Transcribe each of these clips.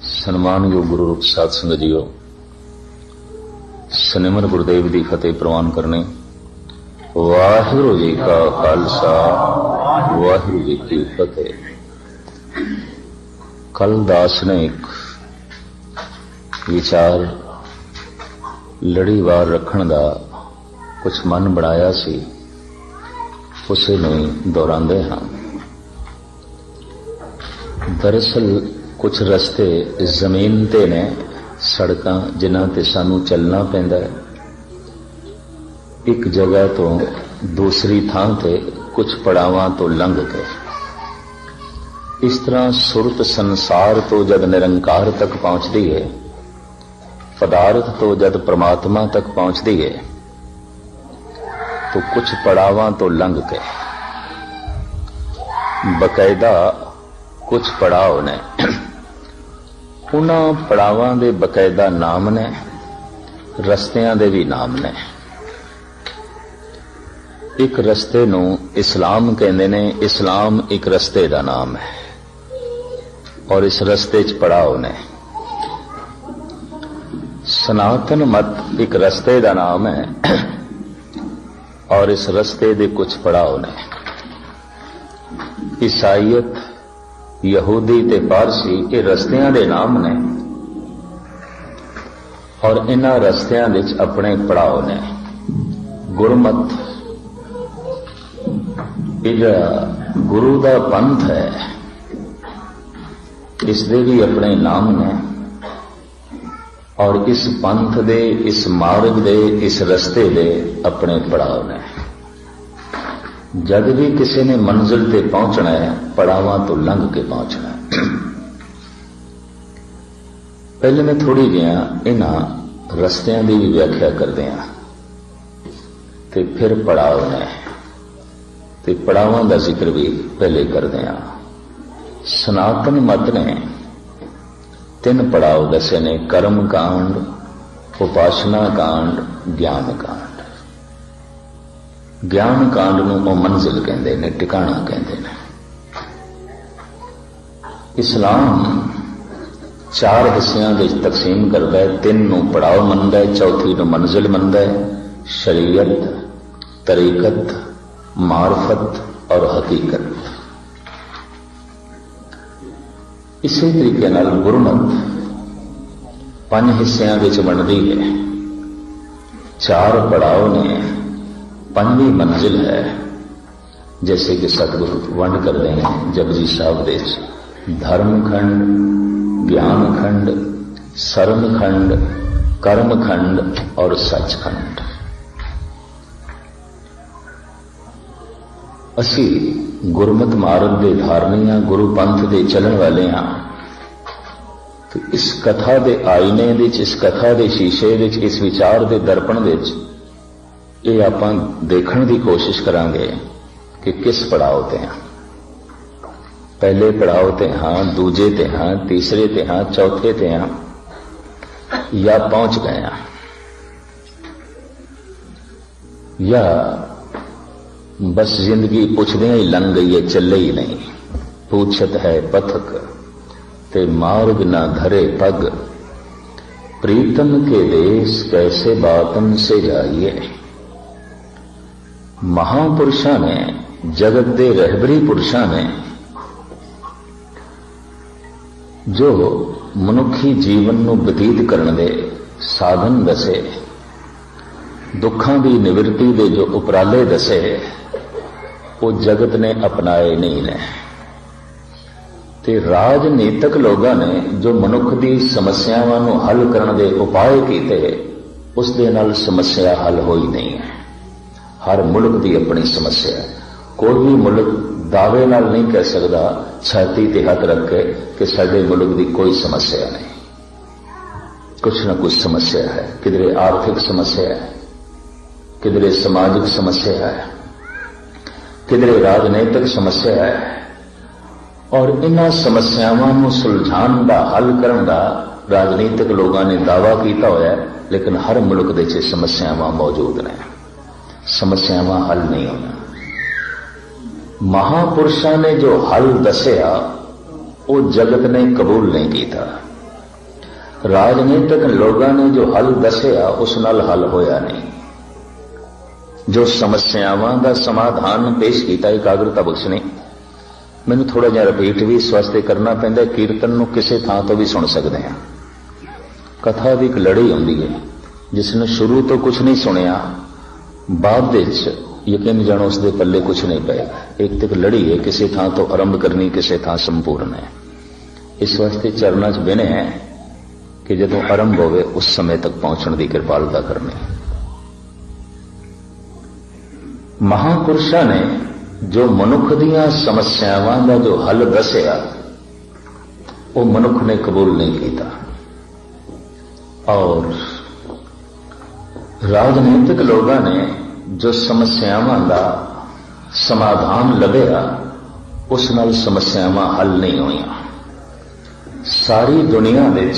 ਸਨਮਾਨਯੋਗ ਗੁਰੂ ਰੂਪ ਸਾਧ ਸੰਗਤ ਜੀਓ, ਸਨਿਮਰ ਗੁਰਦੇਵ ਦੀ ਫਤਿਹ ਪ੍ਰਵਾਨ ਕਰਨੇ। ਵਾਹਿਗੁਰੂ ਜੀ ਕਾ ਖਾਲਸਾ, ਵਾਹਿਗੁਰੂ ਜੀ ਕੀ ਫਤਿਹ। ਕੱਲ ਦਾਸ ਨੇ ਇੱਕ ਵਿਚਾਰ ਲੜੀਵਾਰ ਰੱਖਣ ਦਾ ਕੁਝ ਮਨ ਬਣਾਇਆ ਸੀ, ਉਸੇ ਨੂੰ ਹੀ ਦੁਹਰਾਉਂਦੇ ਹਾਂ। ਦਰਅਸਲ ਕੁਝ ਰਸਤੇ ਜ਼ਮੀਨ ਤੇ ਨੇ, ਸੜਕਾਂ ਜਿਨ੍ਹਾਂ ਤੇ ਸਾਨੂੰ ਚੱਲਣਾ ਪੈਂਦਾ ਹੈ, ਇੱਕ ਜਗ੍ਹਾ ਤੋਂ ਦੂਸਰੀ ਥਾਂ ਤੇ ਕੁਝ ਪੜਾਵਾਂ ਤੋਂ ਲੰਘ ਕੇ। ਇਸ ਤਰ੍ਹਾਂ ਸੁਰਤ ਸੰਸਾਰ ਤੋਂ ਜਦ ਨਿਰੰਕਾਰ ਤੱਕ ਪਹੁੰਚਦੀ ਹੈ, ਪਦਾਰਥ ਤੋਂ ਜਦ ਪ੍ਰਮਾਤਮਾ ਤੱਕ ਪਹੁੰਚਦੀ ਹੈ, तो कुछ पड़ावां तो लंघ के बकायदा कुछ पड़ाव ने, उन्हां पड़ावां दे बकायदा नाम ने, रस्तियां दे भी नाम ने। एक रस्ते नूं इस्लाम कहंदे ने, इस्लाम एक रस्ते दा नाम है और इस रस्ते च पड़ाव ने। सनातन मत एक रस्ते दा नाम है और इस रस्ते दे कुछ पड़ाव ने। ईसाईयत, यहूदी ते पारसी ये रस्तियां दे नाम ने और इन्हां रस्तियां दे अपने पड़ाव ने। गुरमत इहदा गुरु दा पंथ है, इसदे भी अपने नाम ने और इस पंथ दे, इस मार्ग दे, इस रस्ते दे अपने पड़ाव ने। जब भी किसी ने मंजिल ते पहुंचना है, पड़ावां तो लंघ के पहुंचना है। पहले मैं थोड़ी जिहा इन्हां रस्तियां दी भी व्याख्या करदे हां ते फिर पड़ाव ने ते पड़ावां दा जिक्र भी पहले करदे हां। सनातन मत ने 3 पड़ाव दसे ने, कर्म कांड, उपासना कांड, ज्ञान कांड। ज्ञान कांड नूं वो मंजिल कहंदे ने, टिकाणा कहंदे ने। इस्लाम 4 हिस्सियां विच तकसीम करदा है, 3 नूं पड़ाव मनदा है, चौथी नूं मंजिल मनदा है। शरीयत, तरीकत, मार्फत और हकीकत। इसी तरीके नाल गुरमत 5 हिस्सियां विच बनदी है, 4 पड़ाव ने, 5वीं मंजिल है। जैसे कि सतगुरु वंड करते हैं जपजी साहब दे धर्म खंड, ज्ञान खंड, सरम खंड, कर्म खंड और सचखंड। असी गुरमत मार्ग के धारनी हाँ, गुरु पंथ के चलन वाले हाँ। तो इस कथा के आईने विच, इस कथा के शीशे विच, इस विचार के दर्पण विच ये आपां देखण की कोशिश करांगे कि किस पड़ाव ते हाँ। पहले पड़ाव ते हाँ, दूजे ते हाँ, तीसरे ते हाँ, चौथे ते हाँ, या पहुंच गए हाँ, या बस जिंदगी पुछदे ही लंघ गई है, चले ही नहीं। पूछत है पथक ते मार्ग ना धरे पग, प्रीतम के देश कैसे बातन से जाइए। महापुरुषां ने, जगत दे रहबरी पुरुषां ने जो मनुखी जीवन नूं बतीत करन दे साधन दसे, दुखां दी निवृत्ति दे जो उपराले दसे, वो जगत ने अपनाए नहीं ने। ते राजनीतिक लोगों ने जो मनुख दी समस्यावां नूं हल करन दे उपाय कीते, उस दे नाल समस्या हल होई नहीं है। हर मुल्क दी अपनी समस्या है। कोई भी मुल्क दावे नाल नहीं कह सकदा छाती ते हथ रख के कि साडे मुल्क दी कोई समस्या नहीं। कुछ न कुछ समस्या है, किधरे आर्थिक समस्या है, किधरे सामाजिक समस्या है, किधरे राजनीतिक समस्या है। और इन्हां समस्यावां नूं सुलझाण दा, हल करन दा राजनीतिक लोगों ने दावा किया होया है, लेकिन हर मुल्क दे विच समस्यावां मौजूद ने। समस्यावां हल नहीं होना। महापुरुषां ने जो हल दसिया वो जगत ने कबूल नहीं किया। राजनीतिक लोगों ने जो हल दसिया उस नाल हल होया नहीं। जो समस्यावां दा समाधान पेश किया एकाग्रता बख्श ने, मैनूं थोड़ा जिहा रिपीट भी इस वास्ते करना पैंदा, कीर्तन नूं किसी थां तो भी सुन सकते हैं। कथा भी एक लड़ी आउंदी है, जिसने शुरू तो कुछ नहीं सुनिया, बाद विच यकीन जानो उसके पल्ले कुछ नहीं पेगा। एक तक लड़ी है, किसी थां तो आरंभ करनी, किसी थां संपूर्ण है। इस वास्ते चरणा च बिने है कि जदों आरंभ होवे उस समय तक पहुंचने की कृपालता करनी। महापुरुषों ने जो मनुख दीयां समस्यावां दा जो हल दसिया, वो मनुख ने कबूल नहीं किया। और राजनीतिक लोगों ने जो समस्यावां दा समाधान लभ्या, उस नाल समस्यावां हल नहीं होईयां। सारी दुनिया विच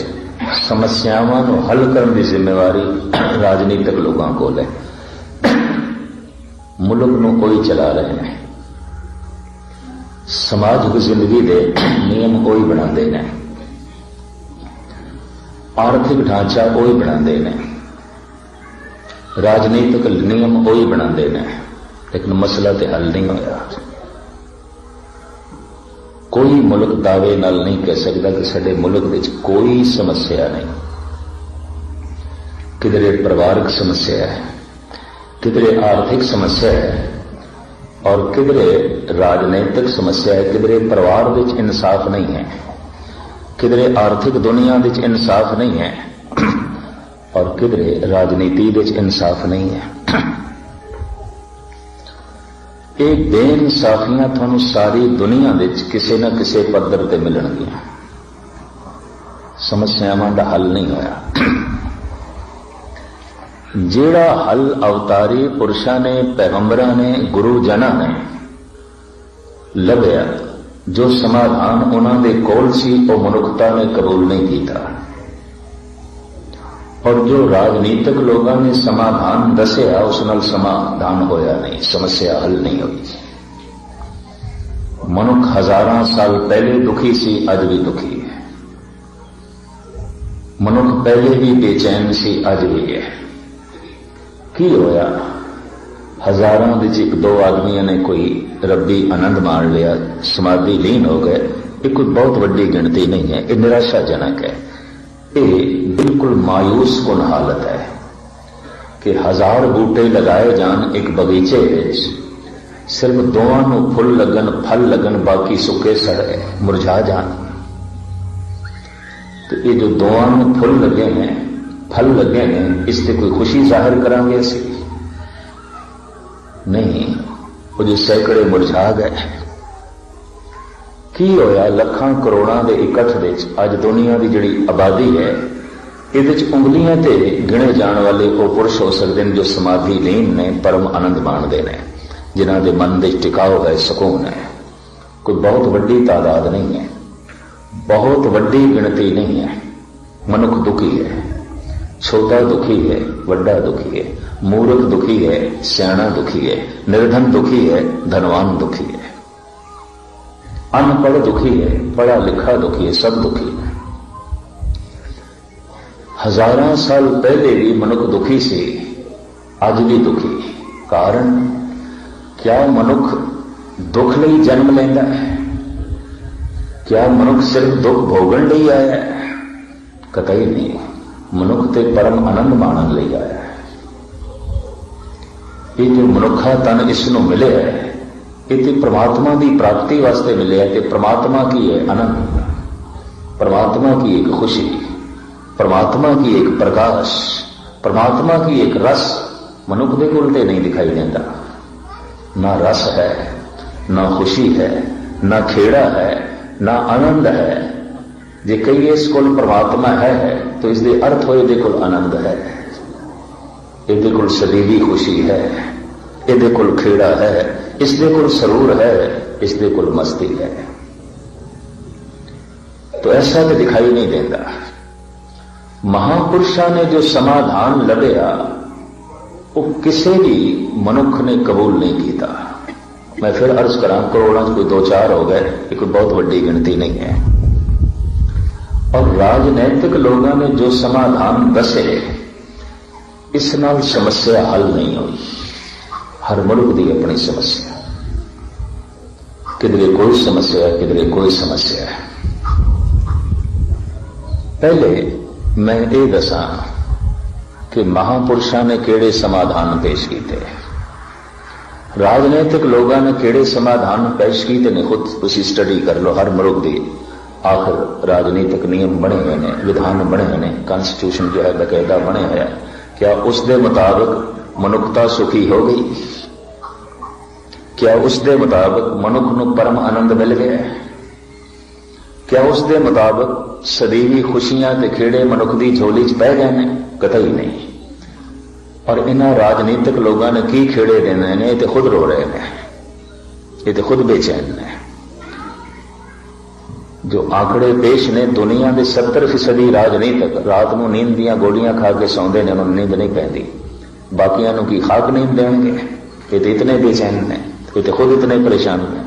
समस्यावां नूं हल करने की जिम्मेवारी राजनीतिक लोगों को है। मुल्क नूं कोई चला रहे हैं, समाजिक जिंदगी के नियम कोई बनाते हैं, आर्थिक ढांचा कोई बनाते हैं, राजनीतिक नियम कोई बनाते हैं, लेकिन मसला तो हल नहीं होया। कोई मुल्क दावे नाल नहीं कह सकता कि साडे मुल्क विच कोई समस्या नहीं। किधरे परिवारक समस्या है, किधरे आर्थिक समस्या है, और किधरे राजनीतिक समस्या है। किधरे परिवार विच इंसाफ नहीं है, किधरे आर्थिक दुनिया विच इंसाफ नहीं है, और किधरे राजनीति विच इंसाफ नहीं है। ये बेइंसाफियां थानू सारी दुनिया विच किसी न किसी पद्धर ते मिलणगियां। समस्यावां दा हल नहीं होया। जेड़ा हल अवतारी पुरुषां ने, पैगंबरां ने, गुरुजनां ने लभ्या, जो समाधान उन्हां दे कोल सी, वो मनुखता ने कबूल नहीं किया। और जो राजनीतिक लोगों ने समाधान दसिया, उस नाल समाधान होया नहीं, समस्या हल नहीं हुई। मनुख हजारां साल पहले दुखी सी, अज भी दुखी है। मनुख पहले भी बेचैन सी, अज भी है। की होया? हजारां विच एक दो आदमियों ने कोई रब्बी आनंद मान लिया, समाधि लीन हो गए। ये कोई बहुत वड्डी गिनती नहीं है, ये निराशाजनक है। ये बिल्कुल मायूस कुन हालत है कि 1000 बूटे लगाए जान एक बगीचे विच, सिर्फ दोवां नूं फुल लगन, फल लगन, बाकी सुके सड़े मुरझा जान। तो ये जो दोवां नूं फुल लगे हैं, फल लगे हैं, इससे कोई खुशी जाहिर करांगे असीं? नहीं, वो जो सैकड़े मुरझा गए। की होया? लखां करोड़ां दे इकट्ठ विच अज दुनिया की जिहड़ी आबादी है, इहदे च उंगलियां ते गिणे जाण वाले वो पुरुष हो सकते हैं जो समाधि लीन ने, परम आनंद माणदे ने, जिन्हां दे मन दे टिकाव है, सुकून है। कोई बहुत वड्डी तादाद नहीं है, बहुत वड्डी गिणती नहीं है। मनुख दुखी है, छोटा दुखी है, वड्डा दुखी है, मूर्ख दुखी है, सियाणा दुखी है, निर्धन दुखी है, धनवान दुखी है, अनपढ़ दुखी है, पढ़ा लिखा दुखी है, सब दुखी है। हजारां साल पहले भी मनुख दुखी से, अज भी दुखी। कारण क्या मनुख दुख लई जन्म लेंदा है? क्या मनुख सिर्फ दुख भोगण लई आया है? कतई नहीं। मनुख ते परम आनंद माणन लई आया है। ये जो मनुखा तन इसनों मिले है, ये परमात्मा की प्राप्ति वास्ते मिले है। परमात्मा की है आनंद, परमात्मा की एक खुशी, परमात्मा की एक प्रकाश, परमात्मा की एक रस मनुख दे कोल ते नहीं दिखाई देता। ना रस है, ना खुशी है, ना खेड़ा है, ना आनंद है। जे कहिए इस कोल परमात्मा है तो इसके अर्थ हो इहदे कोल आनंद है, इहदे कोल सरीरी खुशी है, इहदे कोल खेड़ा है, इसदे कोल सरूर है, इसदे कोल मस्ती है। तो ऐसा तो दिखाई नहीं देता। महापुरुषों ने जो समाधान लभ्या, वो किसी भी मनुख ने कबूल नहीं किया। मैं फिर अर्ज करा, करोड़ों कोई 2-4 हो गए, ये कोई बहुत वड्डी गिनती नहीं है। और राजनैतिक लोगों ने जो समाधान दसे, इस नाल समस्या हल नहीं हुई। हर मुल्क की अपनी समस्या, किधरे कोई समस्या है, किधरे कोई समस्या है। पहले मैं ये दसा कि महापुरुषों ने किहड़े समाधान पेश किए, राजनैतिक लोगों ने किहड़े समाधान पेश किए ने खुद तुसी स्टडी कर लो। हर मुल्क की आखिर राजनीतिक नियम बने हुए हैं, विधान बने हुए हैं, कॉन्स्टिट्यूशन जो है बकायदा बने हुए हैं। क्या उसके मुताबिक मनुखता सुखी हो गई? क्या उसके मुताबिक मनुख को परम आनंद मिल गया? क्या उसके मुताबिक सदीवी खुशियां ते खेड़े मनुख की झोली च पै गए हैं? कतई नहीं। और इन्हां राजनीतिक लोगों ने की खेड़े देने ने, ये तो खुद रो रहे हैं, ये तो खुद बेचैन ने। जो आंकड़े पेश ने, दुनिया के 70% राजनीतिक रात को नींद दियां गोलियां खा के सौंदे ने, उन्होंने नींद नहीं पैंदी। बाकियां की खाक नींद देंगे? ये तो इतने बेचैन ने, ये तो खुद इतने परेशान ने,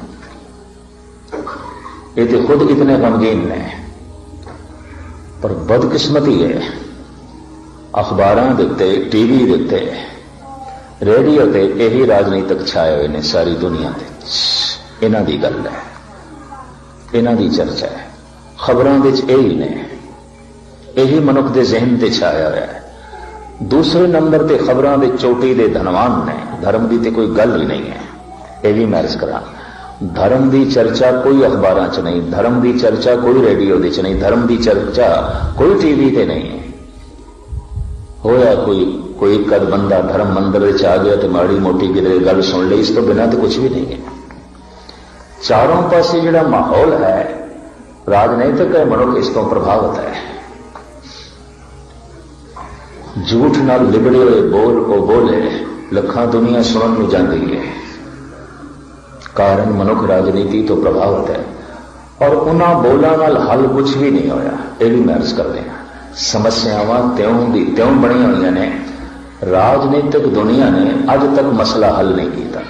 ये तो खुद इतने गमगीन ने। पर बदकिस्मती है, अखबारां दे उत्ते, टीवी दे उत्ते, रेडियो ते यही राजनीतिक छाए हुए ने सारी दुनिया दे। इन्हां दी गल है, इन्हां दी चर्चा है, खबरां दे यही ने, यही मनुख के जहन ते छाया हुआ है। दूसरे नंबर ते खबरां दे चोटी दे धनवान ने, धर्म की तो कोई गल ही नहीं है। यह भी मैं अर्ज करा, धर्म की चर्चा कोई अखबारां च नहीं, धर्म की चर्चा कोई रेडियो दे च नहीं, धर्म की चर्चा कोई टीवी ते नहीं है। होया कोई कद बंदा धर्म मंदिर आ गया तो माड़ी मोटी किधरे गल सुन ली, इस तो बिना तो कुछ भी नहीं है। चारों पासे जिहड़ा माहौल है राजनीतिक है, मनुख इस तो प्रभावित है। झूठ नाल लिबड़े हुए बोल ओ बोले, लखां दुनिया सुनन नूं जांदी है। कारण मनुख राजनीति तो प्रभावित है, और उन्हां बोलां नाल हल कुछ भी नहीं होया। यह भी मैं अर्ज कर दें, समस्यावां त्यों दी त्यों बनी हुई ने। राजनीतिक दुनिया ने अज तक मसला हल नहीं किया।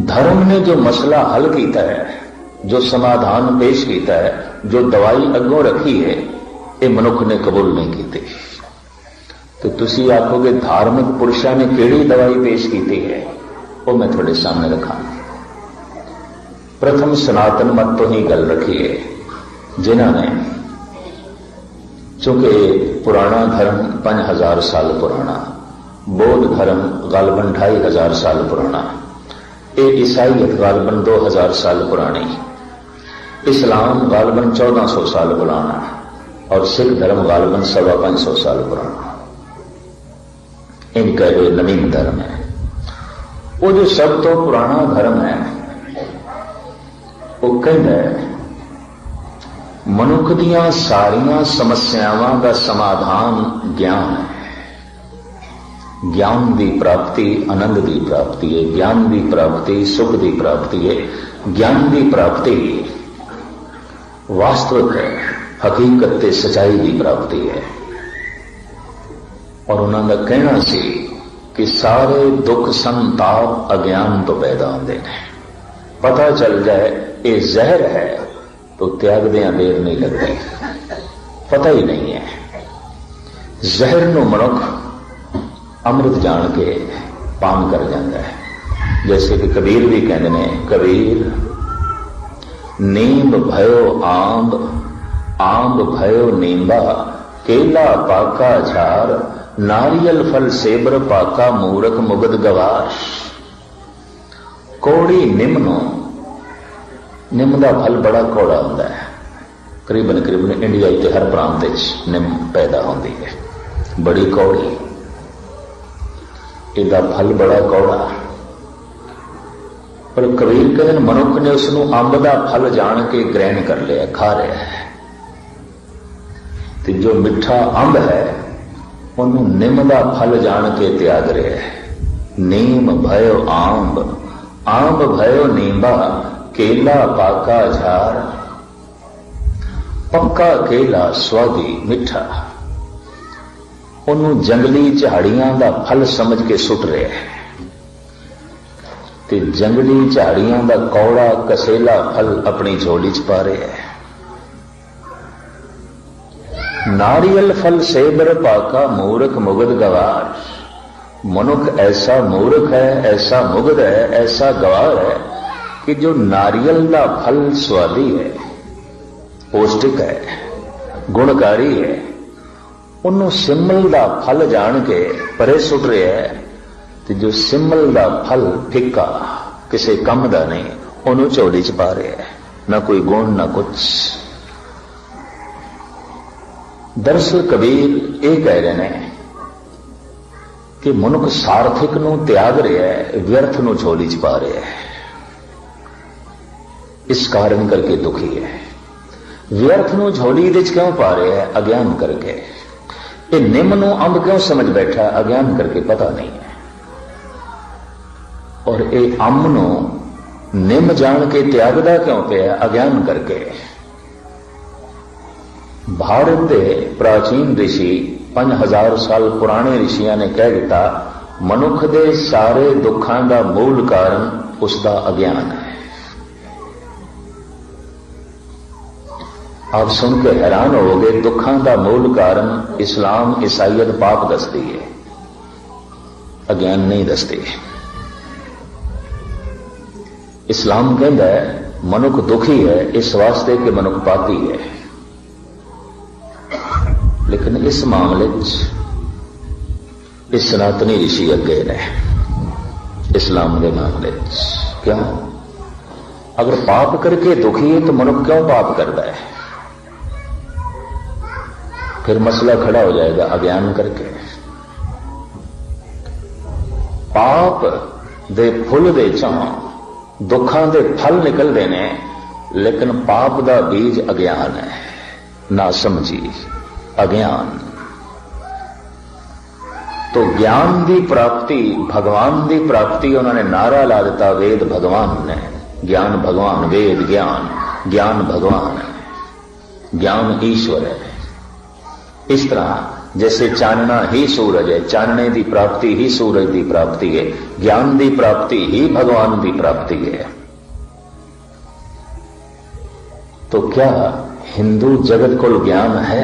धर्म ने जो मसला हल किया है, जो समाधान पेश किया है, जो दवाई अगों रखी है, ये मनुख ने कबूल नहीं की। तो तुसी आखोगे धार्मिक पुरुषों ने केड़ी दवाई पेश की है, वो मैं थोड़े सामने रखा। प्रथम सनातन मत तो ही गल रखी है, जिन्होंने, चूंकि पुराना धर्म 5000 साल पुराना, बौद्ध धर्म गालबन 2500 साल पुराना, ये ईसाईयत गालबन 2000 साल पुरानी, इस्लाम गालबन 1400 साल पुराना, और सिख धर्म गालबन 550 साल पुराना। इनका जो नवीन धर्म है, वो जो सब तो पुराना धर्म है, वो कहता है मनुख दियां सारियां समस्यावां का समाधान ज्ञान है। ज्ञान की प्राप्ति आनंद की प्राप्ति है, ज्ञान की प्राप्ति सुख की प्राप्ति है, ज्ञान की प्राप्ति वास्तविक है, हकीकत ते सच्चाई की प्राप्ति है। और उन्होंने कहना सी कि सारे दुख संताप अज्ञान तो पैदा होते हैं। पता चल जाए ये जहर है तो त्यागदियां देर नहीं लगती, पता ही नहीं है। जहर नूं मनुख अमृत जान के पान कर जाता है। जैसे कि कबीर भी कहते हैं, कबीर नींब भयो आंब, आंब भयो नींबा, केला पाका झार, नारियल फल सेबर पाका, मूरख मुगद गवार। कौड़ी निम्नो, निम का फल बड़ा कौड़ा होता है। करीबन करीबन इंडिया के हर प्रांत निम पैदा होती है, बड़ी कौड़ी, इसका फल बड़ा कौड़ा। पर कबीर कहते मनुख ने उसनों अंब का फल जान के ग्रहण कर लिया, खा रहा है। तो जो मिठा अंब है उन्होंने निम का फल जान के त्याग रहा है। नीम भयो आंब, आंब भयो नींबा, केला पाका झार। पक्का केला स्वादी मिठा, उन्होंने जंगली झाड़ियां का फल समझ के सुट रहा है। ਤੇ ਜੰਗਲੀ ਝਾੜੀਆਂ ਦਾ ਕੌੜਾ ਕਸੇਲਾ ਫਲ ਆਪਣੀ ਝੋਲੀ 'ਚ ਪਾ ਰਿਹਾ ਹੈ। ਨਾਰੀਅਲ ਫਲ ਸੇਬਰ ਪਾਕਾ ਮੂਰਖ ਮੁਗਧ ਗਵਾਰ। ਮਨੁੱਖ ਐਸਾ ਮੂਰਖ ਹੈ, ਐਸਾ ਮੁਗਧ ਹੈ, ਐਸਾ ਗਵਾਰ ਹੈ ਕਿ ਜੋ ਨਾਰੀਅਲ ਦਾ ਫਲ ਸਵਾਦੀ ਹੈ, ਪੌਸ਼ਟਿਕ ਹੈ, ਗੁਣਕਾਰੀ ਹੈ, ਉਹਨੂੰ ਸਿਮਲ ਦਾ ਫਲ ਜਾਣ ਕੇ ਪਰੇ ਸੁੱਟ ਰਿਹਾ ਹੈ, ਤੇ ਜੋ ਸਿਮਲ ਦਾ ਫਲ ਫਿੱਕਾ ਕਿਸੇ ਕੰਮ ਦਾ ਨਹੀਂ, ਉਹਨੂੰ ਝੋਲੀ 'ਚ ਪਾ ਰਿਹਾ ਹੈ। ਨਾ ਕੋਈ ਗੁਣ ਨਾ ਕੁਛ। ਦਰਅਸਲ ਕਬੀਰ ਇਹ ਕਹਿ ਰਹੇ ਨੇ ਕਿ ਮਨੁੱਖ ਸਾਰਥਿਕ ਨੂੰ ਤਿਆਗ ਰਿਹਾ ਹੈ, ਵਿਅਰਥ ਨੂੰ ਝੋਲੀ 'ਚ ਪਾ ਰਿਹਾ ਹੈ। ਇਸ ਕਾਰਨ ਕਰਕੇ ਦੁਖੀ ਹੈ। ਵਿਅਰਥ ਨੂੰ ਝੋਲੀ ਦੇ 'ਚ ਕਿਉਂ ਪਾ ਰਿਹਾ ਹੈ? ਅਗਿਆਨ ਕਰਕੇ। ਇਹ ਨਿੰਮ ਨੂੰ ਅੰਬ ਕਿਉਂ ਸਮਝ ਬੈਠਾ? ਅਗਿਆਨ ਕਰਕੇ ਪਤਾ ਨਹੀਂ ਹੈ। ਔਰ ਇਹ ਅੰਬ ਨੂੰ ਨਿੰਮ ਜਾਣ ਕੇ ਤਿਆਗਦਾ ਕਿਉਂ ਪਿਆ? ਅਗਿਆਨ ਕਰਕੇ। ਭਾਰਤ ਦੇ ਪ੍ਰਾਚੀਨ ਰਿਸ਼ੀ 5000 ਸਾਲ ਪੁਰਾਣੇ ਰਿਸ਼ੀਆਂ ਨੇ ਕਹਿ ਦਿੱਤਾ, ਮਨੁੱਖ ਦੇ ਸਾਰੇ ਦੁੱਖਾਂ ਦਾ ਮੂਲ ਕਾਰਨ ਉਸ ਦਾ ਅਗਿਆਨ ਹੈ। आप सुन के हैरान होगे, दुखों का मूल कारण इस्लाम ईसाईयत पाप दसती है, अज्ञान नहीं दसती। इस्लाम कहता है मनुख दुखी है इस वास्ते कि मनुख पापी है, लेकिन इस मामले इस सनातनी ऋषि अगे ने इस्लाम के मामले क्यों? अगर पाप करके दुखी है तो मनुख क्यों पाप करता है? फिर मसला खड़ा हो जाएगा अज्ञान करके। पाप दे फुल दे चों दुखां दे फल निकलते ने, लेकिन पाप दा बीज अज्ञान है, ना समझी, अज्ञान। तो ज्ञान की प्राप्ति, भगवान की प्राप्ति उन्होंने नारा ला दिता, वेद भगवान ने, ज्ञान भगवान, वेद ज्ञान, ज्ञान भगवान है, ज्ञान ईश्वर है। इस तरह जैसे चानना ही सूरज है, चानने की प्राप्ति ही सूरज की प्राप्ति है, ज्ञान की प्राप्ति ही भगवान की प्राप्ति है। तो क्या हिंदू जगत को ज्ञान है?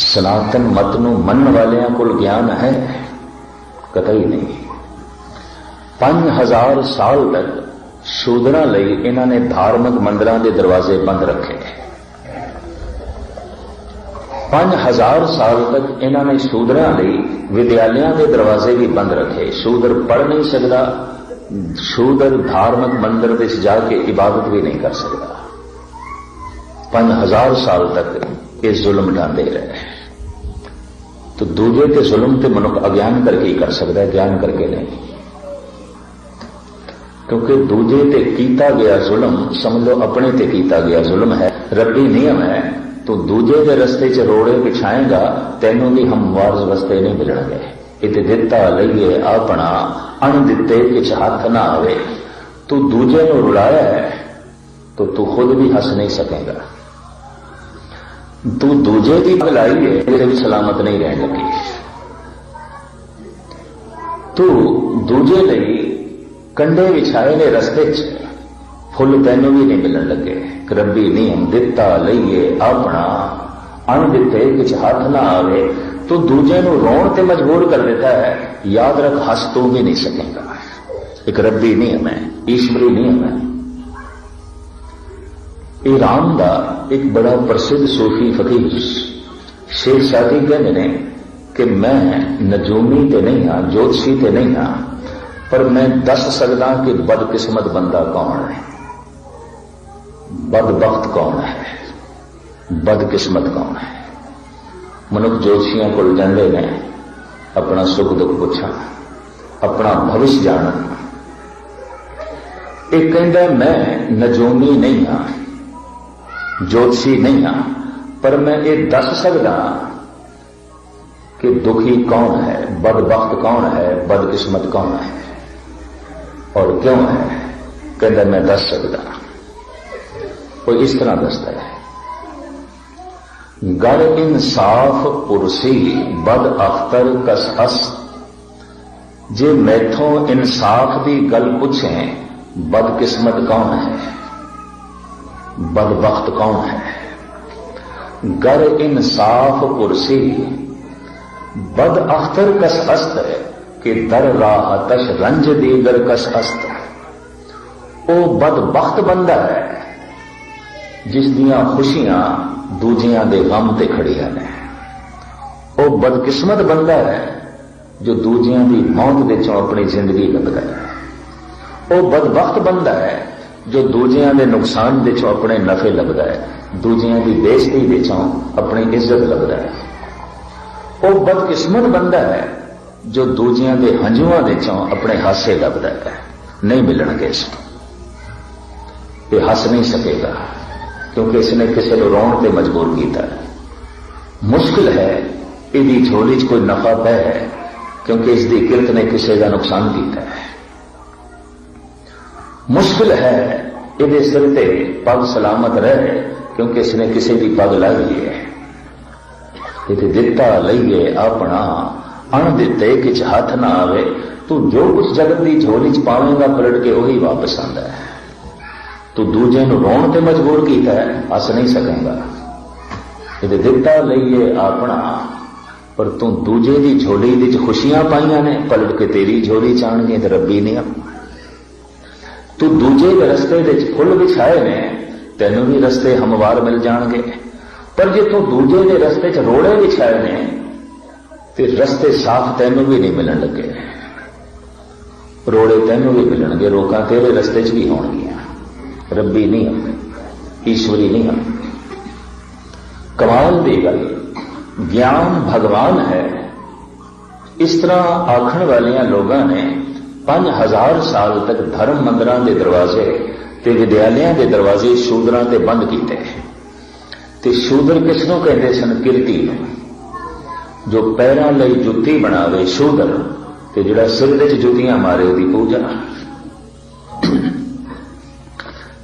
सनातन मत नूं मनन वालियां को ज्ञान है? कतई नहीं। 5000 साल तक शूदरां लई इन्हां ने धार्मिक मंदिरां दे दरवाजे बंद रखे। 5000 साल तक इन्होंने शूदरां लई विद्यालयों के दरवाजे भी बंद रखे। शूदर पढ़ नहीं सकता, शूदर धार्मिक मंदिर में जाके इबादत भी नहीं कर सकता। 5000 साल तक ये जुल्म ढांदे रहे। तो दूजे के जुल्म ते मनुख अज्ञान करके ही कर सकता है, ज्ञान करके नहीं। क्योंकि दूजे ते कीता गया जुल्म समझ लो अपने ते कीता गया जुल्म है, रब्बी नियम है। तो दूजे के रस्ते च रोड़े बिछाएगा, तेनों भी हमवार रस्ते नहीं मिलणगे। इते दिता लईए अपना, अण दिते किछ हाथ ना आवे। तू दूजे नूं रुलाया है तो तू खुद भी हंस नहीं सकेगा। तू दूजे की भलाई है, तेरे भी सलामत नहीं रहने लगी। तू दूजे लई कंडे विछाए ने रस्ते च, फुल तेनों भी नहीं मिलन लगे। रब्बी नियम दिता लईए अपना, अण दिते किछ हाथ ना आवे। तो दूजे नूं रोण ते मजबूर कर देता है। याद रख, हंस तू भी नहीं सकेगा। एक रब्बी नियम है, ईश्वरी नियम है। ईरान का एक बड़ा प्रसिद्ध सूफी फकीर शेख सादी कहते हैं कि मैं नजूमी ते नहीं हाँ, ज्योतिषी ते नहीं हाँ, पर मैं दस सकदा कि बदकिस्मत बंदा कौन है, बदबख्त कौन है, बदकिस्मत कौन है। मनुख ज्योतिषियों को जाते ने अपना सुख दुख पूछा, अपना भविष्य जानन। एक कहता मैं नजूमी नहीं हाँ, ज्योतिषी नहीं हाँ, पर मैं ये दस सकदा कि दुखी कौन है, बदबख्त कौन है, बदकिस्मत कौन है और क्यों है। कहता मैं दस सकदा। कोई इस तरह दसता है, गर इंसाफ पुरसी बद अख्तर कस हस, जे मैथों इंसाफ की गल पूछें, बदकिस्मत कौन है, बदबख्त कौन है? गर इंसाफ कुर्सी बद अख्तर कस अस्त है कि दर राहतश रंज दीगर कस अस्त। वो बदबख्त बंदा है जिस दियां खुशियां दूजियां दे गम ते खड़ियां ने। वो बदकिस्मत बंदा है जो दूजियां दी मौत दे चों अपनी जिंदगी लभदा है। वो बदबख्त बंदा है जो दूजियां दे नुकसान दे चों अपने नफे लभदा है, दूजियां दी बेइज्जती दे चों अपनी इज्जत लभदा है। वो बदकिस्मत बंदा है जो दूजियां दे हंजुआं दे चों अपने हासे लभदा है। नहीं मिलणगे इसको, ये हस नहीं सकेगा क्योंकि इसने किसी को रोण ते मजबूर किया है। मुश्किल है इसकी झोली च कोई नफा पै है क्योंकि इसकी किरत ने किसी का नुकसान किया है। मुश्किल है ये सिर ते पग सलामत रहे क्योंकि इसने किसी की पग लाई है। ये दिता लईए अपना अण दिते किच हाथ ना आवे, तू जो कुछ जगत की झोली च पावेगा पलट के वही वापस आंदा है। तू दूजे नूं रोण ते मजबूर किया है, हस नहीं सकेगा। ये दिता लईए अपना, पर तू दूजे की झोली दी खुशियां पाइया ने पलट के तेरी झोली च आउणगे ते रब्बी नहीं। तू दूजे के रस्ते दे फुल बिछाए ने, तेनू भी रस्ते हमवार मिल जाणगे। पर जे तू दूजे के रस्ते च रोड़े बिछाए ने ते रस्ते साफ तेनू भी नहीं मिलन लगे। रोड़े तेनू भी मिलणगे, रोकां तेरे रस्ते च भी होणगियां। रब्बी नहीं हम, ईश्वरी नहीं हम। कमाल दी गल, ज्ञान भगवान है। इस तरह आखण वालियां लोगों ने 5000 साल तक धर्म मंदिरां दे दरवाजे ते विद्यालयां दे दरवाजे शूदरां ते बंद कीते। ते शूदर किसनों कहते सन? किरती नूं। जो पैरां लई जुत्ती बनावे शूदर, ते जिहड़ा सिर विच जुत्तियां मारे उहदी पूजा।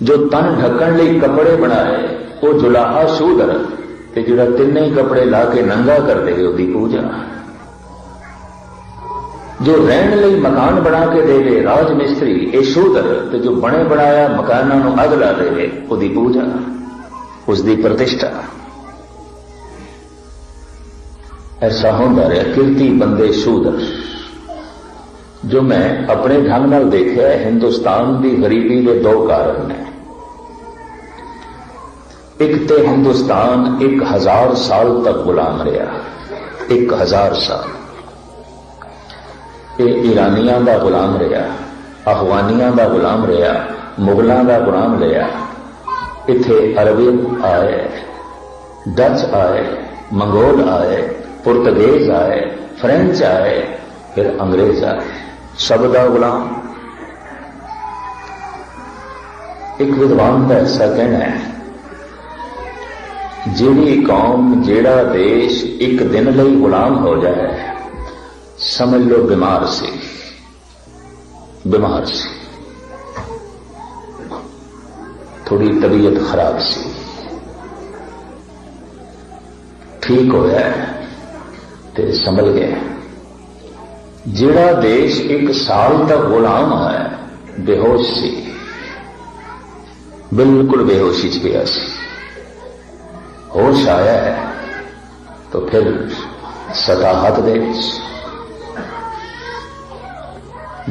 जो तन ढकण लई कपड़े बनाए वो जुलाहा शूदर, ते जिहड़ा तिन्ने कपड़े ला के नंगा कर दे उहदी पूजा। जो रहने लई मकान बना के देवे राज मिस्त्री ये शूदर, ते जो बने बनाया मकानों नूं अग ला देवे उहदी पूजा, उसकी प्रतिष्ठा। ऐसा होंदा रहा, किरती बंदे शूदर। जो मैं अपने ढंग नाल देखिया, हिंदुस्तान की गरीबी के 2 कारण ने। एक तो हिंदुस्तान 1000 साल तक गुलाम रहा, 1000 साल। ये ईरानियां का गुलाम रहा, अफगानियां का गुलाम रहा, मुगलों का गुलाम रहा। इत्थे अरबी आए, डच आए, मंगोल आए, पुर्तगेज आए, फ्रेंच आए, फिर अंग्रेज आए, सब का गुलाम। एक विद्वान का ऐसा कहना है, जिहड़ी कौम जेड़ा देश एक दिन लई गुलाम हो जाए, समझ लो बीमार सी, बीमार सी, थोड़ी तबीयत खराब सी। ठीक होया ते संभल गए। जिहड़ा देश 1 साल तक गुलाम है, बेहोश सी, बिल्कुल बेहोशी च गया सी। होश आया है तो फिर सताहत देश।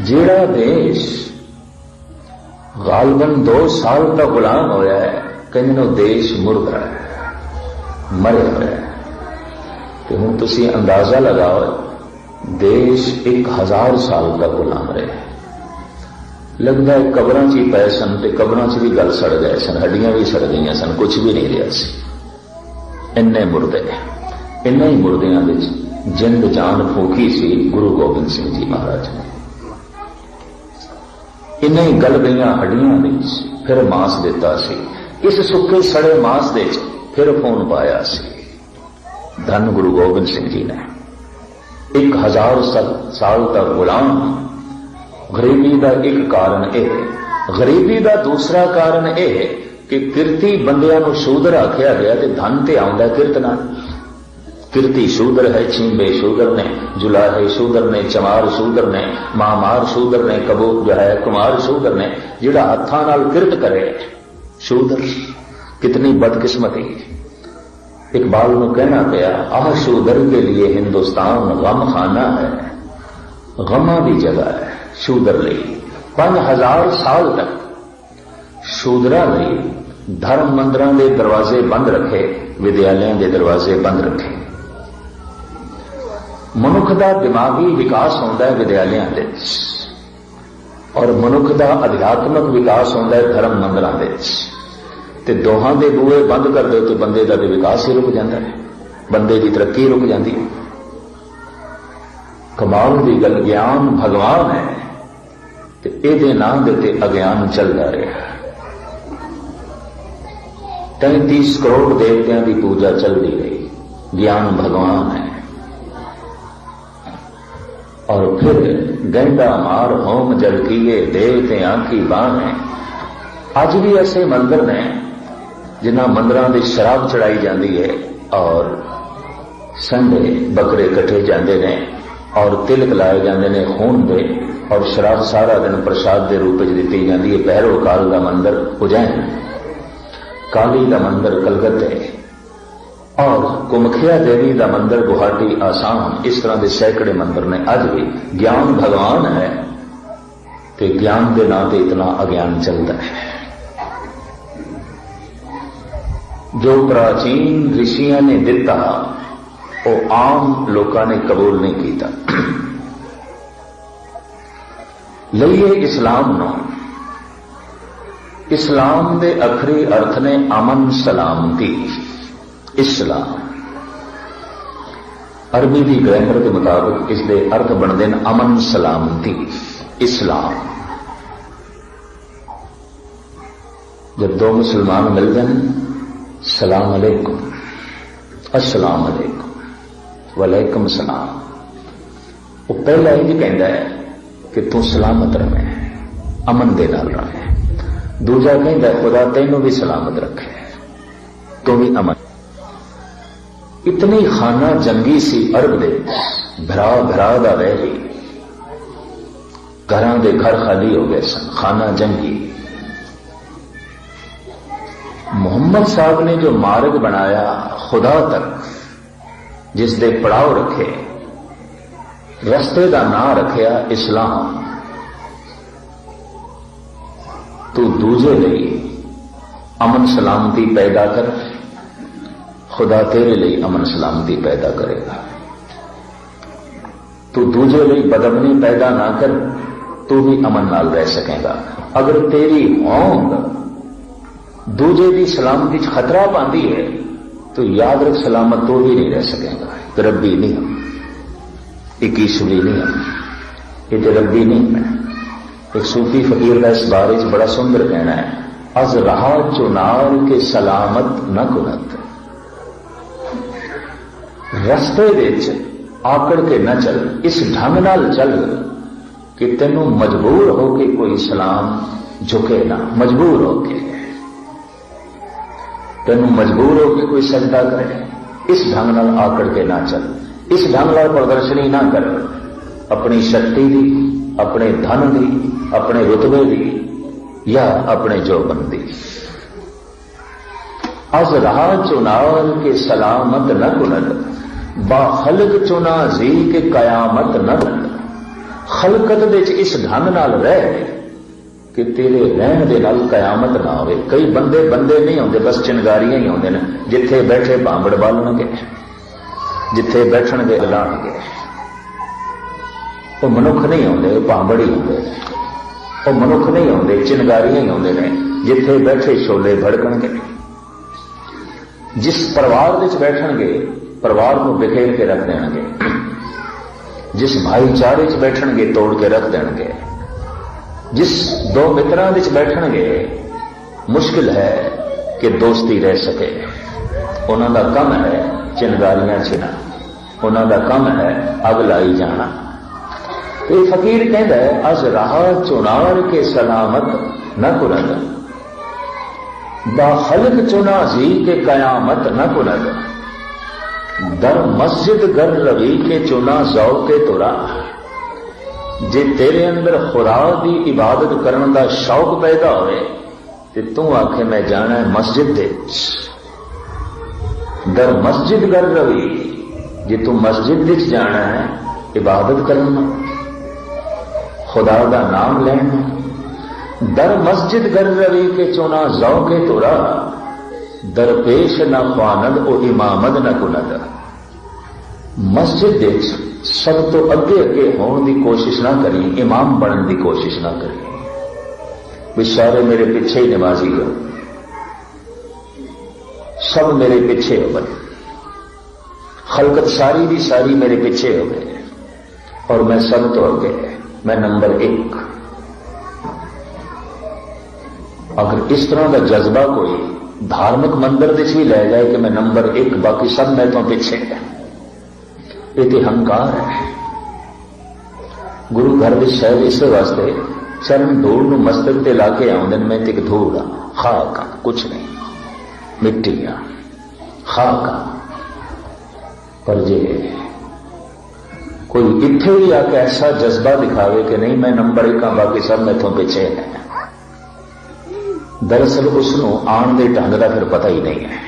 जिहड़ा देश गालबन 2 साल तक गुलाम होया है, कहने देश मुर्दा है, मरे हुए है। तो हुण तुसीं अंदाजा लगाओ, देश 1000 साल तक गुलाम रहे। लगता है कबरां च ही पए सन, ते कबरां च भी गल सड़ गए सन, हड्डियां भी सड़ गई सन, कुछ भी नहीं रहा सी। इन्ने मुर्दे, इन्ने ही मुर्दियां विच जिंद जान फूकी सी गुरु गोबिंद सिंह जी महाराज ने। इन्ने ही गल गईयां हड्डियां विच फिर मांस दिता सी। इस सुके सड़े मांस दे फिर खून पाया सी। धन गुरु गोबिंद सिंह जी ने। 1000 साल तक गुलाम। गरीबी का एक कारण यह, गरीबी का दूसरा कारण यह कि किरती बंदियां नूं शूदर आख्या गया, ते धन ते आउंदा किरत नाल। कीर्ति शूदर है, छींबे शूदर ने, जुलाहे शूदर ने, चमार शूदर ने, महामार शूदर ने, कबो जो है कुमार शूदर ने, जिहड़ा हत्थां नाल किरत करे शूदर। कितनी बदकिस्मती। इकबाल को कहना पया, आह शूदर के लिए हिंदुस्तान गम खाना है, गमा की जगह है शूदर लिए। 5000 साल तक शूदरां लई धर्म मंदिरां दे दरवाजे बंद रखे, विद्यालयों के दरवाजे बंद रखे। मनुख का दिमागी विकास होता है विद्यालयों के, और मनुख का अध्यात्मक विकास होता है धर्म मंदिरां दे। ते दोहां दे बूहे बंद कर दो तो बंदे का विकास ही रुक जाता है, बंदे की तरक्की रुक जाती है। कमाल की गल, ज्ञान भगवान है ते इहदे नाम दे ते अज्ञान चलता रहा। 33 करोड़ देवतियों की पूजा चलती रही, ज्ञान भगवान है। और फिर गंडा मार होम जल किए, देवते आंखी बाहें। अज भी ऐसे मंदिर ने जिन्हां मंदिरां दी शराब चढ़ाई जाती है, और संडे बकरे कटे जाते हैं, और तिलक लाए जाते हैं खून दे, और शराब सारा दिन प्रसाद के रूप में दी जाती है। भैरव काल का मंदिर उज्जैन, काली का मंदिर कलकत्ते, और कुमखिया देवी का मंदिर गुवाहाटी आसाम। इस तरह के सैकड़े मंदिर ने। अज भी ज्ञान भगवान है तो ज्ञान के नाम से इतना अज्ञान चलता है। जो प्राचीन ऋषियों ने दिता वो आम लोगों ने कबूल नहीं किया। लईए इस्लाम नो, इस्लाम के अखरी अर्थ ने अमन सलामती। इस्लाम अरबी की ग्रामर के मुताबिक इसके अर्थ बनते हैं अमन सलामती। इस्लाम जब दो मुसलमान मिलते हैं, सलाम अलैकुम, अस्सलाम अलैकुम, वलैकुम सलाम, वो पहला ही कहता है कि तू सलामत रहे, अमन दे नाल रहे। दूजा कहता है खुदा तेनू भी सलामत रखे, तू भी अमन। इतनी खाना जंगी सी अरब दे, भरा भरा दा रह गई, घरां दे घर खाली हो गए सन, खाना जंगी। मोहम्मद साहब ने जो मार्ग बनाया खुदा तक, जिस दे पड़ाव रखे, रस्ते का नाम रखिया इस्लाम। तू दूजे लिए अमन सलामती पैदा कर, खुदा तेरे लिए अमन सलामती पैदा करेगा। तू दूजे लिए बदअमनी पैदा ना कर, तू भी अमन नाल रह सकेगा। अगर तेरी होंद दूजे की सलामती खतरा पाती है तो याद रख सलामत तो भी नहीं रह सकेगा। तो रब्बी नहीं हम, एक ईश्वरी नहीं हम, ये तो रब्बी नहीं है। एक सूफी फकीर का इस बारे में बड़ा सुंदर कहना है, अज रहा चुनार के सलामत न कुनत। रस्ते विच आकड़ के न चल, इस ढंग नाल चल कि तेनों मजबूर होके कोई सलाम झुके ना, मजबूर होके तेनों मजबूर होके कोई सजदा करे। इस ढंग नाल आकड़ के ना चल, इस ढंग नाल प्रदर्शनी ना कर अपनी शक्ति की, अपने धन की, अपने रुतबे की या अपने जोबन की। अज रहा चुनार के सलामत न कुनत, बाखलक चुना जी के कयामत न बन। खलकत दे इस ढंग नाल रह कि तेरे रहन दे नाल कयामत ना होवे। कई बंदे बंदे नहीं होंदे, बस चिंगारियां ही होंदे ने। जिथे बैठे भांबड़ बालणगे, जिथे बैठणगे लाणगे। वो मनुख नहीं होंदे, भांबड़ ही होंदे। वो मनुख नहीं होंदे, चिंगारियां ही होंदे ने। जिथे बैठे शोले भड़कणगे। जिस परिवार विच बैठणगे, परिवार को बिखेर के रख देंगे। जिस भाईचारे च बैठणगे, तोड़ के रख देंगे। जिस दो मित्रां विच बैठणगे, मुश्किल है कि दोस्ती रह सके। उन्हां दा कम है चिंगारियां छिना, उन्हां दा कम है अग लाई जाना। ये फकीर कहता है, अज रहा चुनार के सलामत न कुनद, बाखलक चुना जी के कयामत न कुनद। दर मस्जिद गर रवि के चुना जौ के तुरा। जे तेरे अंदर खुदा की इबादत करने का शौक पैदा होए ते तू आखे मैं जाना है मस्जिद दे। दर मस्जिद गर रवि, जे तू मस्जिद विच जाना है इबादत करना, खुदा का नाम लेना। दर मस्जिद गर रवि के चुना जौ के तुरा। दरपेश न ख्वानद ओ इमामद न कुनद। मस्जिद विच सब तो अगे अगे होने की कोशिश ना करी, इमाम बनने की कोशिश ना करी। भी सारे मेरे पीछे ही नमाजी हो, सब मेरे पीछे हो गए, खलकत सारी भी सारी मेरे पीछे हो गए और मैं सब तो अगे, मैं नंबर 1। अगर इस तरह का जज्बा कोई धार्मिक मंदिर विच भी ले जाए कि मैं नंबर 1 बाकी सब मैं तो पीछे है, ये तो हंकार है। गुरु घर की शायद इस वास्ते चरण धूल न मस्तक ते लाके आउंदे मैं ते एक धूल आ, खाक आ, कुछ नहीं, मिट्टी आ, खाक आ। पर जे कोई इत्थे भी आके ऐसा जज्बा दिखावे कि नहीं मैं नंबर 1 आ बाकी सब मैथों पीछे है, दरअसल उसनों आन के ढंग का फिर पता ही नहीं है।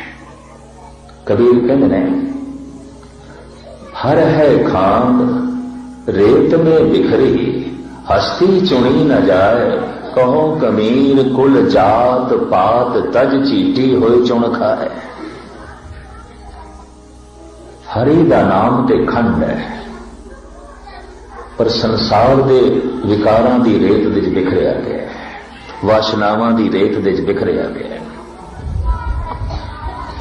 कबीर कहते ने हर है खांड रेत में बिखरी, हस्ती चुनी न जाए, कहो कमीर कुल जात पात तज चीटी होए चुन खाए। हरि दा नाम ते खंड है पर संसार दे विकारां दी रेत विच बिखरिया गया है, वासनावां दी रेत विच बिखरिया गया है।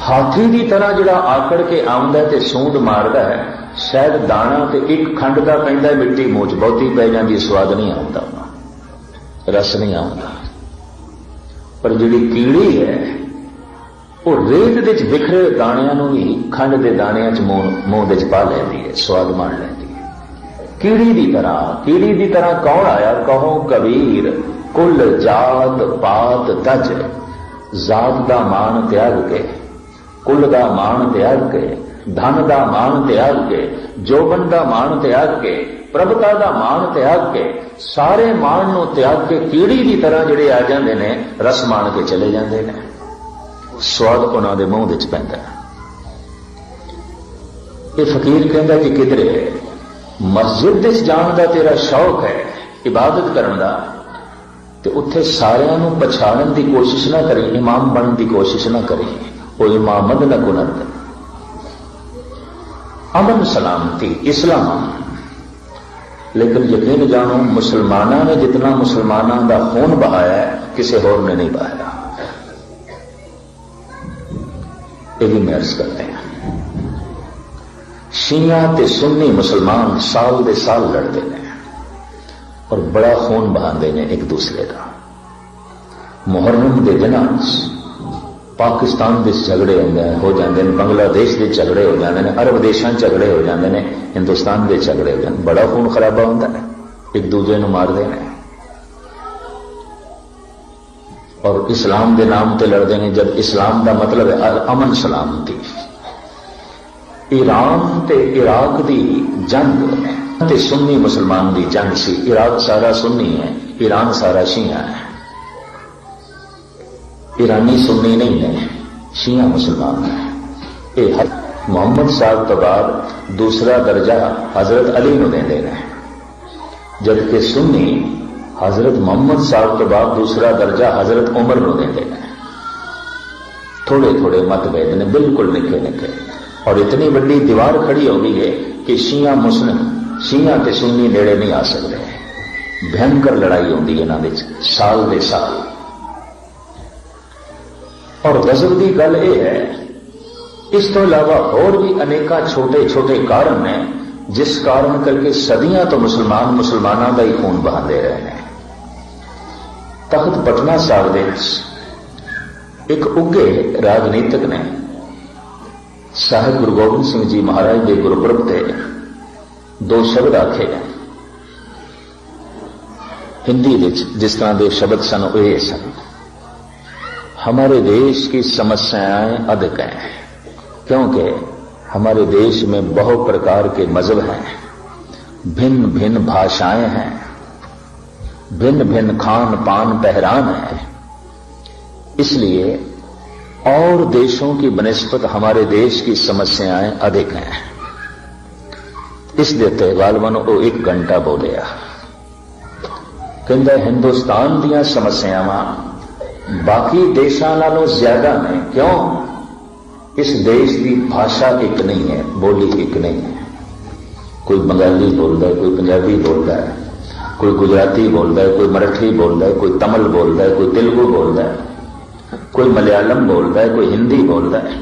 हाथी की तरह जिहड़ा आकड़ के आउंदा ते सूंद मारदा है, शायद दाना ते एक खंड का पैंदा मिट्टी मूंह च बहुती पै जांदी, स्वाद नहीं आउंदा, रस नहीं आउंदा। पर जिहड़ी कीड़ी है वो रेत विच बिखरे दाणियां नूं भी खंड के दाणियां च मूंह विच पा लैंदी है, स्वाद मान लैंदी है। कीड़ी की तरह कौन आया, कहो कबीर कुल जात पात तज। जात का मान त्याग के, कुल का मान त्याग के, धन का मान त्याग के, जोबन का मान त्याग के, प्रभुता का मान त्याग के, सारे मान नूं त्याग के कीड़ी की तरह जिहड़े आ जांदे ने, रस मान के चले जांदे ने, स्वाद उन्हां दे मूंह विच पैंदा। ये फकीर कहंदा कि किधरे मस्जिद विच जाण दा तेरा शौक है, इबादत करन दा, तो उत्थे सारियां नूं पछाणन की कोशिश ना करी, इमाम बनने की कोशिश ना करी, वो इमामद न कुनद। अमन सलामती इस्लाम, लेकिन यकीन जानो मुसलमाना ने जितना मुसलमाना का खून बहाया है किसी होर ने नहीं बहाया। ये भी मैं अर्ज करते हैं, शिया ते सुन्नी मुसलमान साल दे साल लड़ते हैं और बड़ा खून बहाते हैं एक दूसरे का। मुहर्रम के दिनों पाकिस्तान के झगड़े हो जाते हैं, बांग्लादेश के झगड़े हो जाते हैं, अरब देशों झगड़े हो जाते हैं, हिंदुस्तान के झगड़े हो जाते हैं, बड़ा खून खराबा होता है, एक दूसरे को मारते हैं और इस्लाम के नाम से लड़ते हैं, जब इस्लाम का मतलब है अमन सलामती। ईरान ते इराक की जंग ते सुन्नी मुसलमान की जंग सी। इराक सारा सुन्नी है, ईरान सारा शिया है। ईरानी सुन्नी नहीं है, शिया मुसलमान है। ये मोहम्मद साहब तो बाद दूसरा दर्जा हजरत अली को देंदे ने, जबकि सुन्नी हजरत मोहम्मद साहब तो बाद दूसरा दर्जा हजरत उमर को देंदे ने। थोड़े थोड़े मतभेद ने, बिल्कुल निके निके, और इतनी बड़ी दीवार खड़ी हो गई है कि शिया मुस्लिम, शिया ते सुन्नी नेड़े नहीं आ सकते। भयंकर लड़ाई होती है इन्हां विच साल दे साल। और गजब की गल यह है, इस तो इलावा और भी अनेका छोटे छोटे कारण ने जिस कारण करके सदियां तो मुसलमान मुसलमानों का ही खून बहाते रहे हैं। तख्त पटना साहब दे एक उगे राजनीतिक ने साहिब गुरु गोबिंद सिंह जी महाराज के गुरपुरब से दो शब्द आखे हैं हिंदी विच, जिस तरह के शब्द सन वे सन, हमारे देश की समस्याएं अधिक हैं क्योंकि हमारे देश में बहुत प्रकार के मजहब हैं, भिन्न भिन्न भाषाएं हैं, भिन्न भिन्न खान पान पहरान है। इसलिए और देशों की बनिस्बत हमारे देश की समस्याएं अधिक हैं। इसलिए ते गालबन वो 1 घंटा बोलिया, कहता हिंदुस्तान दीयां समस्यावां बाकी देशों नालों ज्यादा ने। क्यों? इस देश की भाषा एक नहीं है, बोली एक नहीं है। कोई बंगाली बोलता है, कोई पंजाबी बोलता है, कोई गुजराती बोलता है, कोई मराठी बोलता है, कोई तमिल बोलता है, कोई तेलुगु बोलता है, कोई मलयालम बोलता है, कोई हिंदी बोलता है,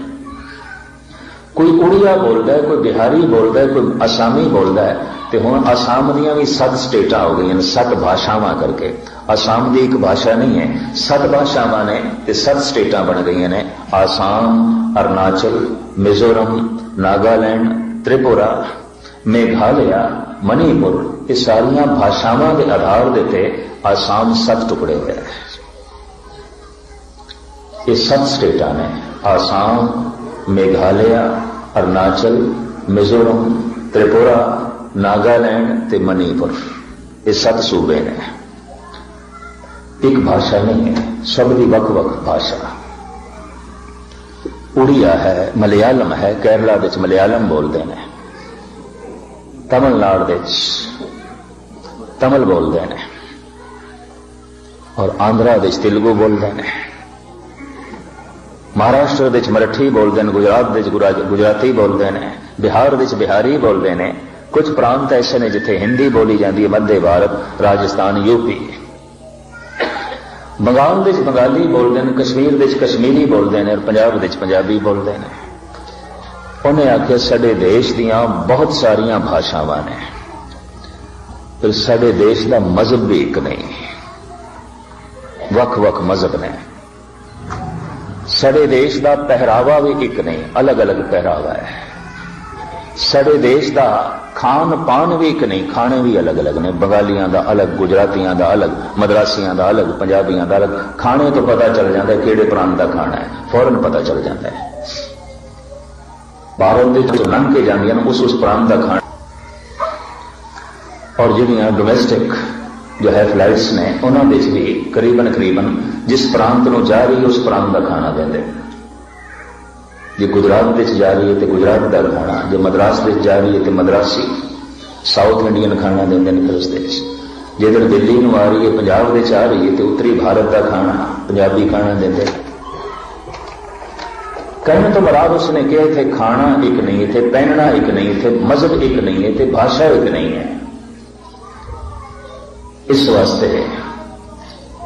कोई उड़िया बोलता है, कोई बिहारी बोलता है, कोई असामी बोलता है। तो हुण आसाम दियां भी 7 स्टेटां हो गई, 7 भाषावां करके। आसाम की एक भाषा नहीं है, 7 भाषावां ने ते 7 स्टेटां बन गई ने। आसाम, अरुणाचल, मिजोरम, नागालैंड, त्रिपुरा, मेघालय, मणिपुर, ये सारियां भाषावां के आधार देते आसाम 7 टुकड़े हुए हैं। ये 7 स्टेटां ने, आसाम, मेघालय, अरुणाचल, मिजोरम, त्रिपुरा, नागालैंड ते मणिपुर, ये 7 सूबे ने। एक भाषा नहीं है, सब दी वख-वख भाषा। उड़िया है, मलयालम है, केरला विच मलयालम बोलते हैं, तमिलनाडु विच तमिल बोलते हैं, और आंध्रा विच तेलुगु बोलते हैं, महाराष्ट्र विच मराठी बोलते हैं, गुजरात विच गुजराती बोलते हैं, बिहार विच बिहारी बोलते हैं। कुछ प्रांत ऐसे ने जिथे हिंदी बोली जाती है, मध्य भारत, राजस्थान, यूपी। बंगाल विच बंगाली बोलते हैं, कश्मीर विच कश्मीरी बोलते हैं, और पंजाब विच पंजाबी बोलते हैं। उन्हें आखिया साडे देश दियां बहुत सारियां भाषावां ने, पर साडे देश का मजहब भी एक नहीं, वख-वख मजहब ने। साडे देश का पहरावा भी एक नहीं, अलग अलग पहरावा है। साडे देश का खान पान भी एक नहीं, खाने भी अलग अलग ने। बंगालियां दा अलग, गुजरातियां दा अलग, मद्रासियां दा अलग, पंजाबियां दा अलग। खाने तो पता चल जाता है किहड़े प्रांत का खाना है, फौरन पता चल जाता है। भारत के जो लंघ के जांदियां उस प्रांत का खाना, और जिहड़ियां डोमैस्टिक जो है फ्लाइट्स ने, उन्होंने भी करीबन करीबन जिस प्रांत में जा रही है उस प्रांत का खाना देंगे। जो गुजरात में जा रही है तो गुजरात का खाना, जो मद्रास में जा रही है तो मद्रासी साउथ इंडियन खाना देंगे फिर उस देश। जिधर दिल्ली में आ रही है, पंजाब में आ रही है तो उत्तरी भारत का खाना, पंजाबी खाना देंगे। कहने तो बराबर उसने कहा थे खाना एक नहीं थे, पहनना एक नहीं थे, मजहब एक नहीं है थे, भाषा एक नहीं है। इस वास्ते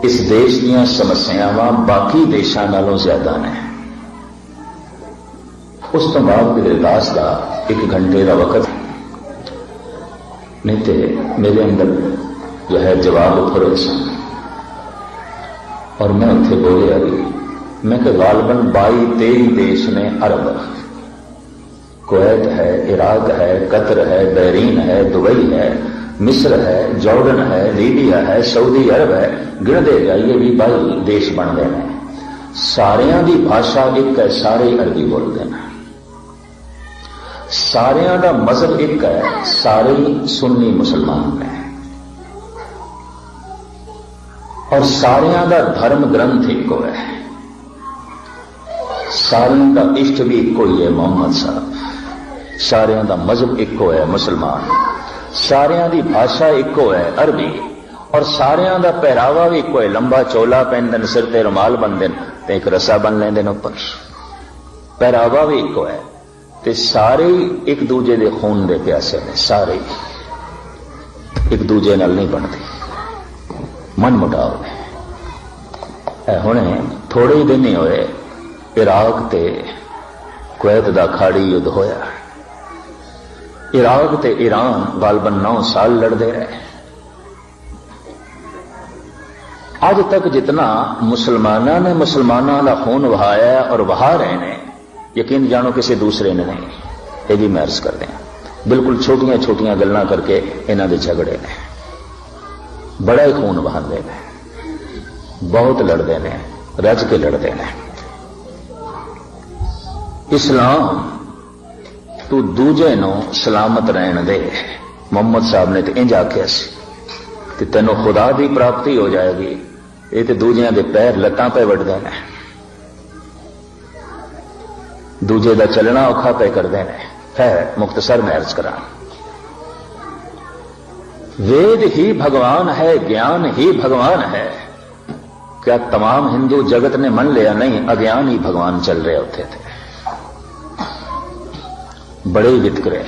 इस देश दीयां समस्यावां बाकी देशों नालों ज्यादा ने। उस तो बाद मेरे दास का 1 घंटे का वक्त नहीं थे, मेरे अंदर जो है जवाब उभरे सन, और मैं उत्थे बोले अभी मैं कि गालबन 22-23 देश ने अरब, कुवैत है, इराक है, कतर है, बहरीन है, दुबई है, मिस्र है, जॉर्डन है, लीबिया है, सऊदी अरब है, गिणदे जाइए भी 22 देश बन गए हैं। सारियां दी भाषा एक है, सारे अरबी बोलते हैं। सारियां दा मजहब एक है, सारे सुन्नी मुसलमान हैं, और सारियां दा धर्म ग्रंथ एक है। सारियां का इष्ट भी एको ही है, मोहम्मद साहब। सारियां दा मजहब एको है, मुसलमान। सारियां दी भाषा एको है, अरबी। और सारियां दा पहरावा भी एको है, लंबा चोला पहनते, सिर ते रुमाल बंदे, एक रस्सा बन लेंदे उपर। पहरावा भी एको है, ते सारे एक दूजे दे खून दे प्यासे ने। सारे एक दूजे नाल नहीं बनते, मन मुटाव ने। हुणे थोड़े ही दिन ही होए इराक ते कुवैत दा खाड़ी युद्ध होया। इराक ते ईरान गालबन 9 साल लड़ते रहे। आज तक जितना मुसलमाना ने मुसलमाना का खून वहाया और वहा रहे ने, यकीन जानो किसी दूसरे ने नहीं। ये भी मैं अर्ज कर दें, बिल्कुल छोटियां छोटियां गल्लां करके इन्हां दे झगड़े ने, बड़ा ही खून बहाते हैं, बहुत लड़ते हैं, रज के लड़ते हैं। इस्लाम तू दूजे नूं सलामत रहन दे। मुहम्मद साहब ने तो इंज आख्या सी कि तैनूं खुदा की प्राप्ति हो जाएगी, ये तो दूजियां दे पैर लत्तां पे वड्डदे ने, दूजे दा चलना औखा पे करदे ने। है मुख्तसर मैं अर्ज करा, वेद ही भगवान है, ज्ञान ही भगवान है। क्या तमाम हिंदू जगत ने मन लिया? नहीं, अज्ञान ही भगवान चल रहे होते थे। बड़े वितकरे,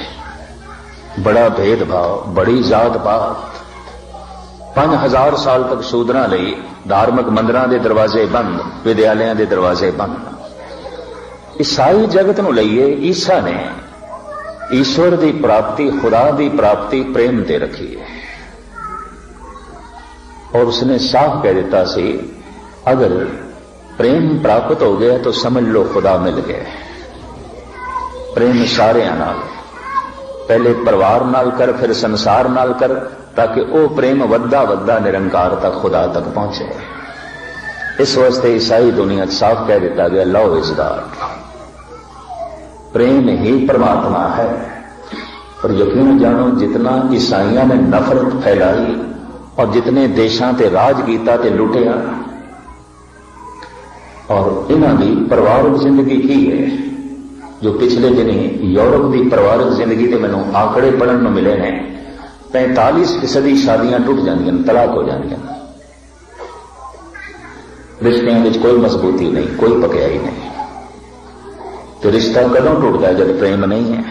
बड़ा भेदभाव, बड़ी जात पात। 5000 साल तक शूदरां लई धार्मिक मंदिरां दे दरवाजे बंद, विद्यालयां दे दरवाजे बंद। ईसाई जगत नूं लईए, ईसा ने ईश्वर की प्राप्ति, खुदा की प्राप्ति प्रेम ते रखी है। और उसने साफ कह दिता सी, अगर प्रेम प्राप्त हो गया तो समझ लो खुदा मिल गया। प्रेम सारियां नाल, पहले परिवार नाल कर, फिर संसार नाल कर, ताकि वह प्रेम वद्दा वद्दा निरंकार तक, खुदा तक पहुंचे। इस वास्ते ईसाई दुनिया साफ कह दिता गया, लव इज गॉड, प्रेम ही परमात्मा है। पर यकीन जानो, जितना ईसाइयों ने नफरत फैलाई और जितने देशों ते राज कीता ते लुटिया, और इन्हां दी परिवारक जिंदगी की है, जो पिछले दिनी यूरोप की परिवारक जिंदगी के मैनूं आंकड़े पढ़न नूं मिले ने, 45% शादियां टुट जांदियां, तलाक हो जांदियां। रिश्तियां विच कोई मजबूती नहीं, कोई पक्याई नहीं। तो रिश्ता कदों टुटदा जब प्रेम नहीं है?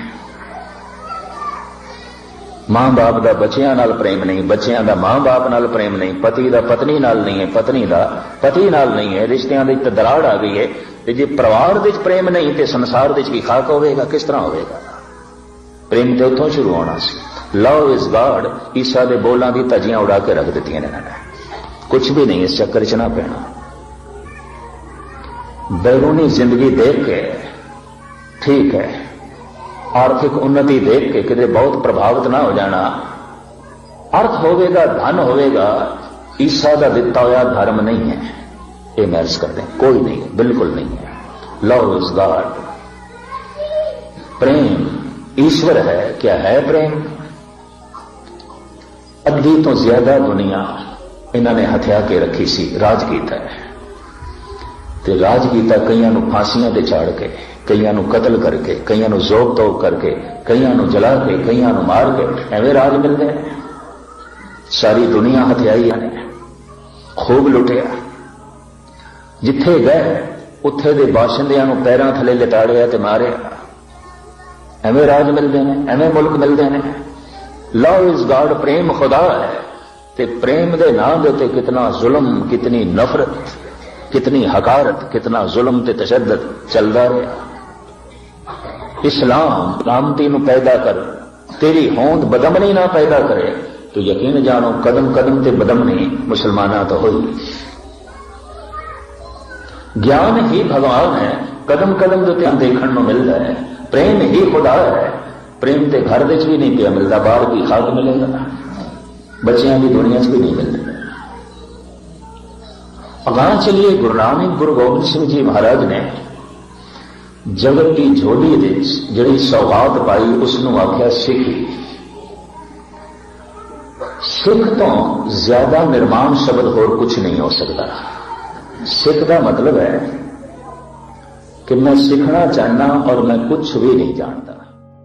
मां बाप का बच्चियां नाल प्रेम नहीं, बच्चियां का मां बाप नाल प्रेम नहीं, पति का पत्नी नाल नहीं है, पत्नी का पति नाल नहीं है। रिश्तियां दी दराड़ आ गई है। तो जे परिवार विच प्रेम नहीं तो संसार विच की खाक होगा? किस तरह होगा? प्रेम तो उतों शुरू होना सी। लव इज गॉड, ईसा दे बोलां दी तजियां उड़ा के रख दित्तियां ने इन्होंने। कुछ भी नहीं, इस चक्कर च ना पैना। बैरूनी जिंदगी देख के ठीक है, आर्थिक उन्नति देख के कितने बहुत प्रभावित ना हो जाना। अर्थ होवेगा, धन होवेगा, ईसा का दिता हुआ धर्म नहीं है। ये मैच कर दें, कोई नहीं है, बिल्कुल नहीं है। लव इज गॉड, प्रेम ईश्वर है। क्या है प्रेम? अद्धी तो ज्यादा दुनिया इन्होंने हथिया के रखी सी, राज कीता है। ते राज कीता कईयां नूं फांसियां ते चाड़ के, कईयां नूं कतल करके, कईयां नूं जोक तोक करके, कईयां नूं जला के, कईयां नूं मार के, एवें राज मिलदे ने। सारी दुनिया हथियाई ने, खूब लुटिया। जिथे गए उत्थे दे बाशिंदियां नूं पैरां थले लिटाड़िया ते मारिया। एवें राज मिलदे ने, एवें मुल्क मिलदे ने। लव इज गॉड, प्रेम खुदा है। ते प्रेम दे नाम दे उत्ते कितना जुल्म, कितनी नफरत, कितनी हकारत, कितना जुल्म ते तशद्दुद चलदा रहा। इस्लाम क्रांति नूं पैदा कर, तेरी होंद बदमनी ना पैदा करे, तो यकीन जानो कदम कदम ते बदमनी मुसलमाना तो होई। ज्ञान ही भगवान है, कदम कदम ते देखण नूं मिलदा है। प्रेम ही खुदा है। प्रेम ते घर विच भी नहीं पिया मिलता, बाहर भी खाद मिलेगा, बच्चियां की दुनिया च भी नहीं मिलता। अगां चलिए, गुरु नानक गुरु गोबिंद सिंह जी महाराज ने जगत की झोली विच जिहड़ी सौगात पाई, उसनूं आख्या सिक्खी। सिख तो ज्यादा निर्माण शब्द होर कुछ नहीं हो सकता। सिख का मतलब है कि मैं सीखना चाहना और मैं कुछ भी नहीं जानता।